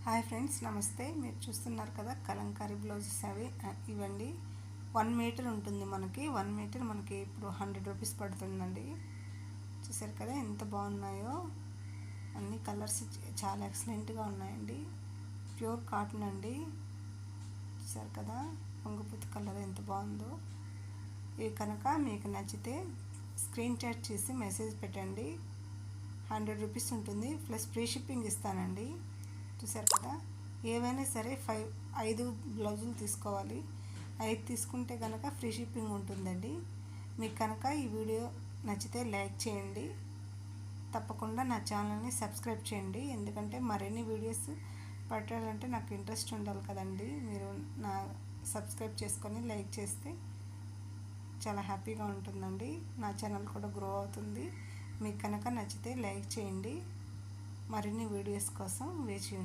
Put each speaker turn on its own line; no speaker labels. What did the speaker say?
Hi friends, నమస్తే. మీరు చూస్తున్నారు కదా కలంకారీ బ్లౌజెస్ అవి ఇవ్వండి. 1 మీటర్ ఉంటుంది మనకి. 1 మీటర్ మనకి ఇప్పుడు 100 రూపీస్ పడుతుందండి. చూసారు కదా ఎంత బాగున్నాయో. అన్ని కలర్స్ చాలా ఎక్సలెంట్గా ఉన్నాయండి. ప్యూర్ కాటన్ అండి. చూసారు కదా పొంగుపూతి కలర్ ఎంత బాగుందో. ఇవి కనుక మీకు నచ్చితే స్క్రీన్ షాట్ చేసి మెసేజ్ పెట్టండి. 100 రూపీస్ ఉంటుంది, ప్లస్ ఫ్రీ షిప్పింగ్ ఇస్తానండి. చూసారు కదా, ఏవైనా సరే 5 బ్లౌజులు తీసుకోవాలి. 5 తీసుకుంటే కనుక ఫ్రీ షిప్పింగ్ ఉంటుందండి. మీకు కనుక ఈ వీడియో నచ్చితే లైక్ చేయండి. తప్పకుండా నా ఛానల్ని సబ్స్క్రైబ్ చేయండి. ఎందుకంటే మరిన్ని వీడియోస్ పెట్టాలంటే నాకు ఇంట్రెస్ట్ ఉండాలి కదండి. మీరు నా సబ్స్క్రైబ్ చేసుకొని లైక్ చేస్తే చాలా హ్యాపీగా ఉంటుందండి. నా ఛానల్ కూడా గ్రో అవుతుంది. మీకు కనుక నచ్చితే లైక్ చేయండి. మరిన్ని వీడియోస్ కోసం వేచి